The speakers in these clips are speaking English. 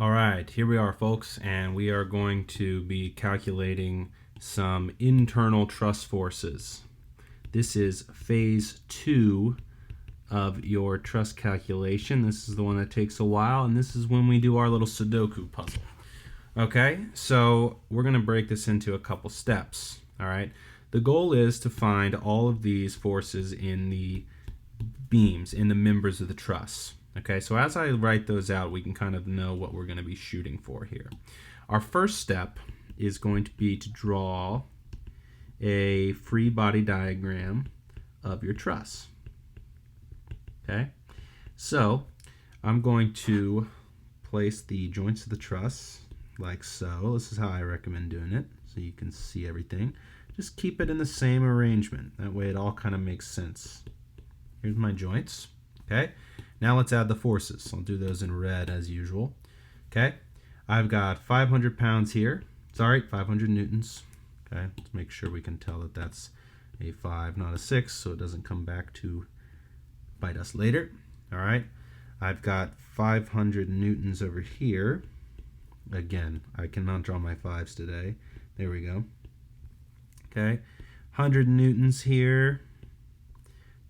All right, here we are, folks, and we are going to be calculating some internal truss forces. This is phase 2 of your truss calculation. This is the one that takes a while, and this is when we do our little Sudoku puzzle. Okay, so we're going to break this into a couple steps. All right, the goal is to find all of these forces in the beams, in the members of the truss. Okay, so as I write those out, we can kind of know what we're going to be shooting for here. Our first step is going to be to draw a free body diagram of your truss. Okay, so I'm going to place the joints of the truss like so. This is how I recommend doing it, so you can see everything. Just keep it in the same arrangement. That way it all kind of makes sense. Here's my joints. Okay, now let's add the forces. I'll do those in red as usual. Okay, I've got 500 pounds here. Sorry, 500 newtons. Okay, let's make sure we can tell that that's a 5, not a 6, so it doesn't come back to bite us later. All right, I've got 500 newtons over here. Again, I cannot draw my 5s today. There we go. Okay, 100 newtons here.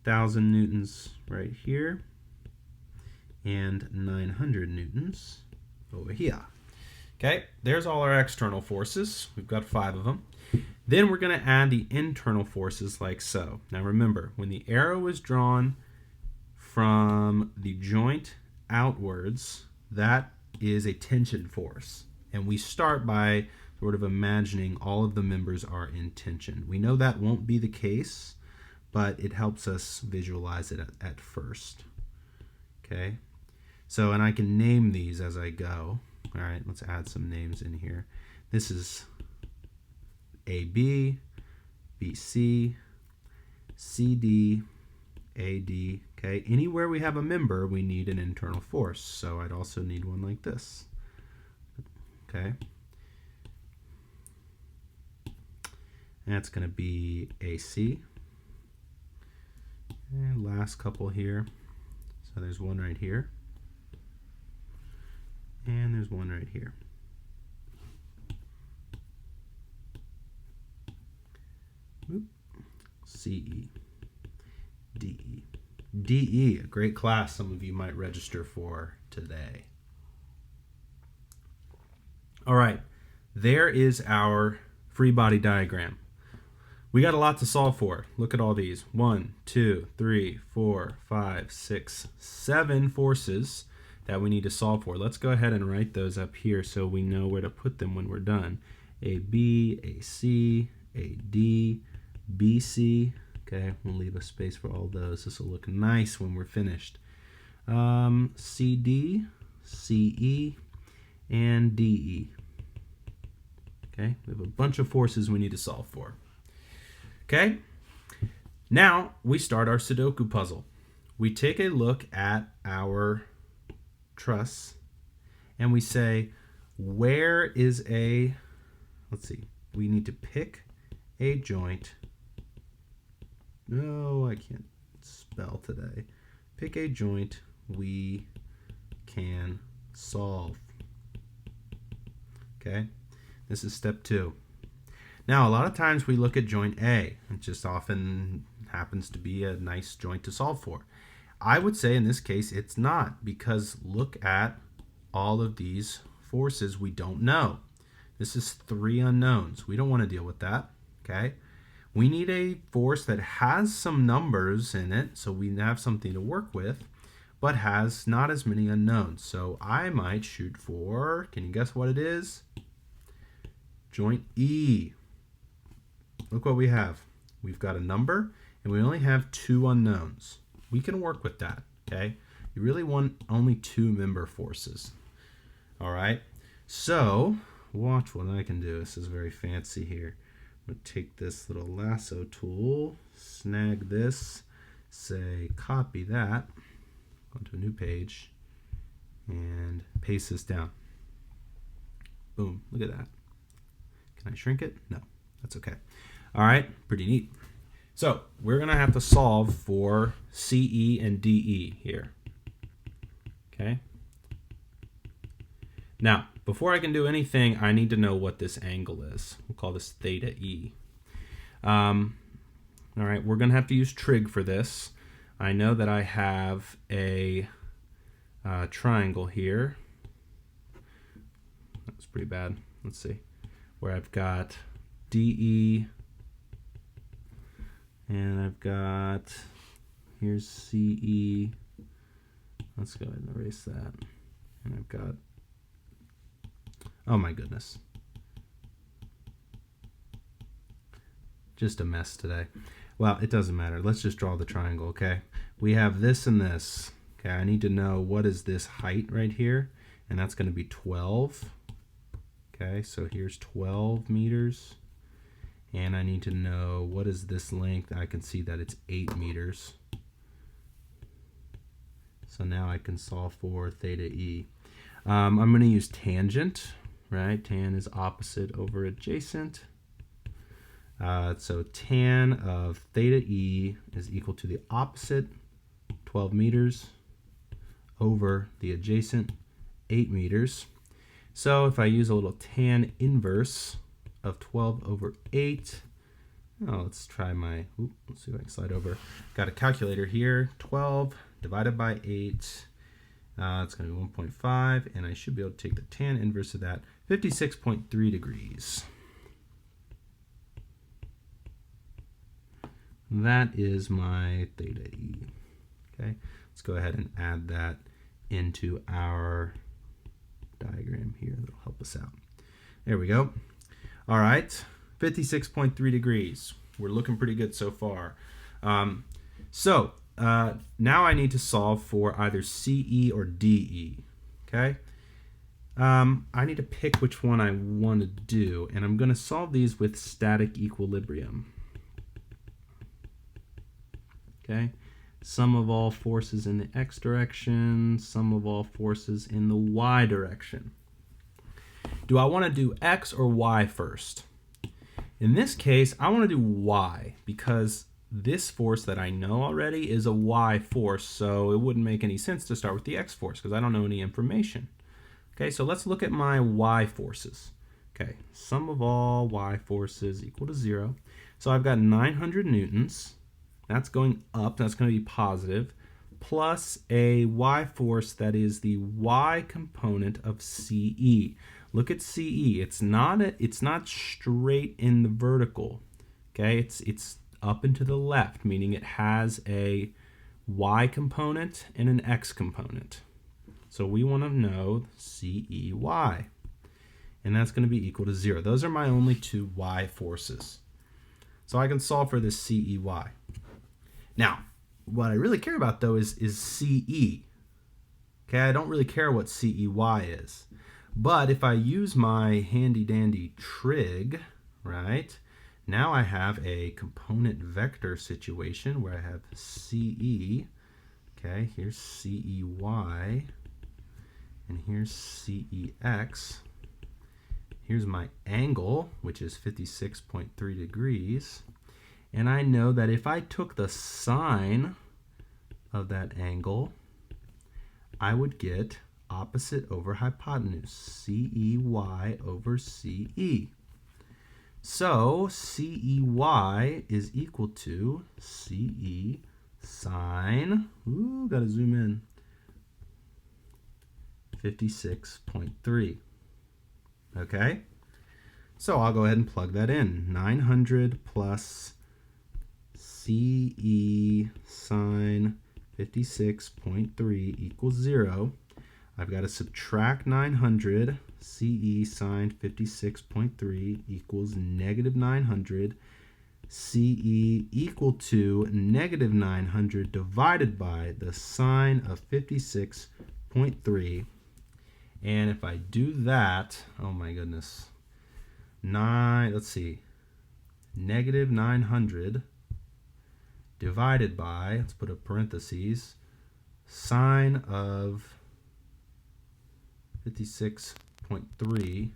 1,000 newtons right here, and 900 newtons over here. Okay, there's all our external forces. We've got 5 of them. Then we're going to add the internal forces like so. Now remember, when the arrow is drawn from the joint outwards, that is a tension force. And we start by sort of imagining all of the members are in tension. We know that won't be the case, but it helps us visualize it at first. Okay, so, and I can name these as I go. All right, let's add some names in here. This is AB, BC, CD, AD. Okay, anywhere we have a member, we need an internal force. So I'd also need one like this. Okay, that's going to be AC. And last couple here. So there's one right here. And there's one right here. Oop. CE. DE. DE, a great class some of you might register for today. All right, there is our free body diagram. We got a lot to solve for. Look at all these. 1, 2, 3, 4, 5, 6, 7 forces that we need to solve for. Let's go ahead and write those up here so we know where to put them when we're done. AB, AC, AD, BC. Okay, we'll leave a space for all those. This will look nice when we're finished. CD, CE, and DE. Okay, we have a bunch of forces we need to solve for. Okay, now we start our Sudoku puzzle. We take a look at our truss and we say, where is a, let's see, we need to pick a joint. No, I can't spell today. Pick a joint we can solve. Okay, this is step 2. Now, a lot of times we look at joint A. It just often happens to be a nice joint to solve for. I would say in this case it's not, because look at all of these forces we don't know. This is 3 unknowns. We don't want to deal with that. Okay? We need a force that has some numbers in it, so we have something to work with, but has not as many unknowns. So I might shoot for, can you guess what it is? Joint E. Look what we have. We've got a number, and we only have 2 unknowns. We can work with that, okay? You really want only 2 member forces. All right? So, watch what I can do. This is very fancy here. I'm going to take this little lasso tool, snag this, say copy that, go to a new page, and paste this down. Boom, look at that. Can I shrink it? No, that's okay. All right, pretty neat. So we're going to have to solve for CE and DE here. Okay. Now, before I can do anything, I need to know what this angle is. We'll call this theta E. All right, we're going to have to use trig for this. I know that I have a triangle here. That's pretty bad. Let's see. Where I've got DE, and I've got, here's CE. Let's go ahead and erase that. And I've got, oh my goodness. Just a mess today. Well, it doesn't matter. Let's just draw the triangle, okay? We have this and this. Okay, I need to know what is this height right here, and that's going to be 12. Okay, so here's 12 meters. And I need to know what is this length. I can see that it's 8 meters. So now I can solve for theta E. I'm going to use tangent, right? Tan is opposite over adjacent. So tan of theta E is equal to the opposite, 12 meters, over the adjacent, 8 meters. So if I use a little tan inverse of 12 over 8, let's try my, let's see if I can slide over. Got a calculator here, 12 divided by 8, it's going to be 1.5, and I should be able to take the tan inverse of that, 56.3 degrees. That is my theta E. Okay, let's go ahead and add that into our diagram here. That'll help us out. There we go. All right, 56.3 degrees. We're looking pretty good so far. Now I need to solve for either CE or DE. Okay. I need to pick which one I want to do, and I'm going to solve these with static equilibrium. Okay, sum of all forces in the x direction, sum of all forces in the y direction. Do I want to do x or y first? In this case, I want to do y, because this force that I know already is a y force, so it wouldn't make any sense to start with the x force because I don't know any information. Okay, so let's look at my y forces. Okay, sum of all y forces equal to 0. So I've got 900 newtons. That's going up, that's going to be positive, plus a y force that is the y component of CE. Look at CE. It's not straight in the vertical. Okay, it's up and to the left, meaning it has a y component and an x component. So we want to know CEY, and that's going to be equal to 0. Those are my only two y forces. So I can solve for this CEY. Now, what I really care about, though, is CE. Okay, I don't really care what CEY is. But if I use my handy-dandy trig, right, now I have a component vector situation where I have CE. Okay, here's CEY, and here's CEX. Here's my angle, which is 56.3 degrees. And I know that if I took the sine of that angle, I would get opposite over hypotenuse, CEY over CE. So CEY is equal to CE sine, gotta zoom in, 56.3. Okay? So I'll go ahead and plug that in. 900 plus CE sine 56.3 equals 0. I've got to subtract 900. CE sine 56.3 equals negative 900. CE equal to negative 900 divided by the sine of 56.3. And if I do that, oh my goodness, negative 900 divided by, let's put a parentheses, sine of 56.3.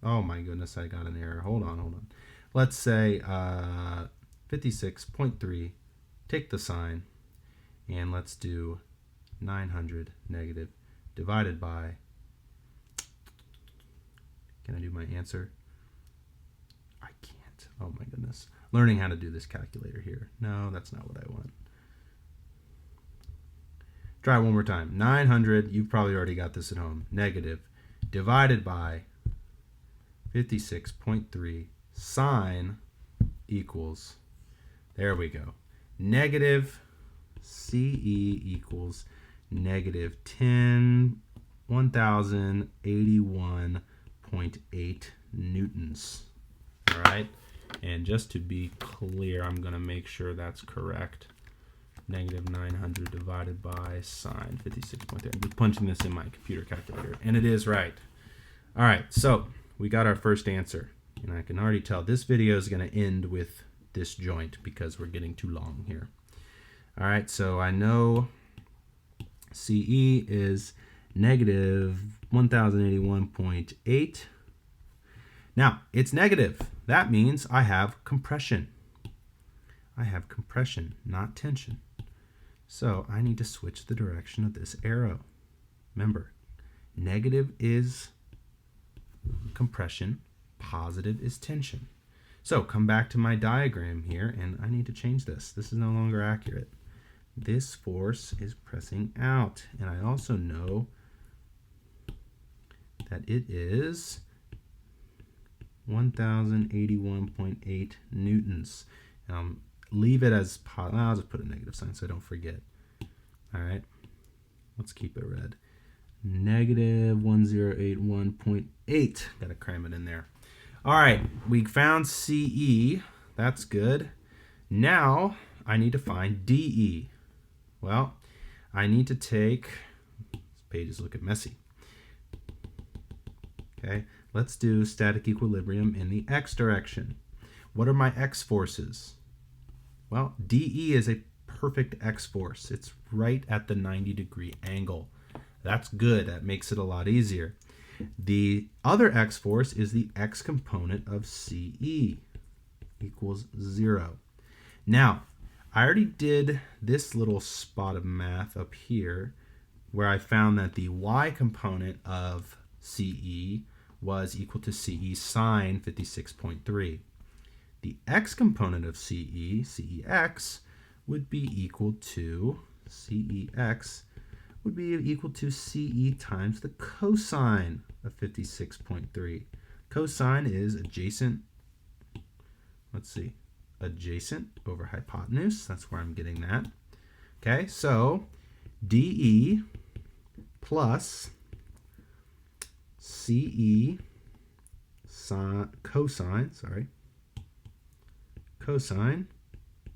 Oh my goodness, I got an error. Hold on. Let's say 56.3, take the sine, and let's do 900 negative divided by Can I do my answer? I can't. Oh my goodness. Learning how to do this calculator here. No, that's not what I want. Try it one more time. 900, you've probably already got this at home. Negative divided by 56.3 sine equals, there we go, negative CE equals negative 1081.8 newtons. All right, and just to be clear, I'm going to make sure that's correct. Negative 900 divided by sine 56.3. I'm just punching this in my computer calculator, and it is right. All right, so we got our first answer, and I can already tell this video is going to end with disjoint because we're getting too long here. All right, so I know CE is negative 1081.8. Now, it's negative. That means I have compression. I have compression, not tension. So I need to switch the direction of this arrow. Remember, negative is compression, positive is tension. So come back to my diagram here, and I need to change this. This is no longer accurate. This force is pressing out, and I also know that it is 1081.8 newtons. Leave it as positive. I'll just put a negative sign so I don't forget. All right, let's keep it red. Negative 1081.8. Got to cram it in there. All right, we found CE. That's good. Now I need to find DE. Well, I need to take, this page is looking messy. Okay, let's do static equilibrium in the x direction. What are my x forces? Well, DE is a perfect x force. It's right at the 90-degree angle. That's good. That makes it a lot easier. The other x force is the x component of CE equals 0. Now, I already did this little spot of math up here where I found that the y component of CE was equal to CE sine 56.3. The x component of CE, CEx, would be equal to CEx would be equal to CE times the cosine of 56.3. Cosine is adjacent, let's see, adjacent over hypotenuse. That's where I'm getting that. Okay, so DE plus CE cosine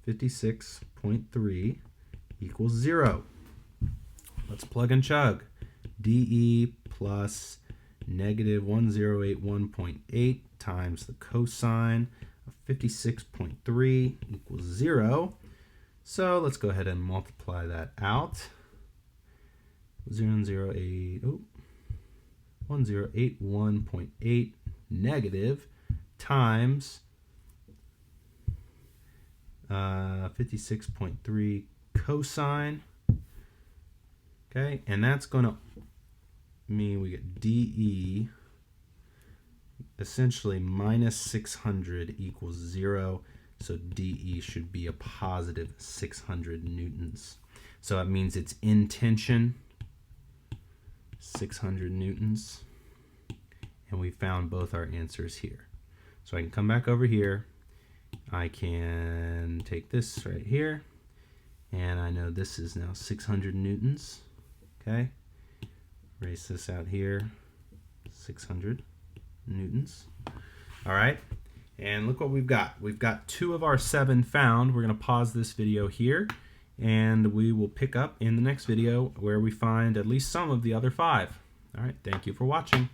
56.3 equals 0. Let's plug and chug. DE plus negative 1081.8 times the cosine of 56.3 equals 0. So let's go ahead and multiply that out. 1081.8 negative times 56.3 cosine. Okay, and that's going to mean we get DE essentially minus 600 equals 0. So DE should be a positive 600 newtons. So that means it's in tension, 600 newtons. And we found both our answers here. So I can come back over here. I can take this right here. And I know this is now 600 newtons. Okay. Erase this out here. 600 newtons. All right. And look what we've got. We've got 2 of our 7 found. We're going to pause this video here, and we will pick up in the next video where we find at least some of the other 5. All right. Thank you for watching.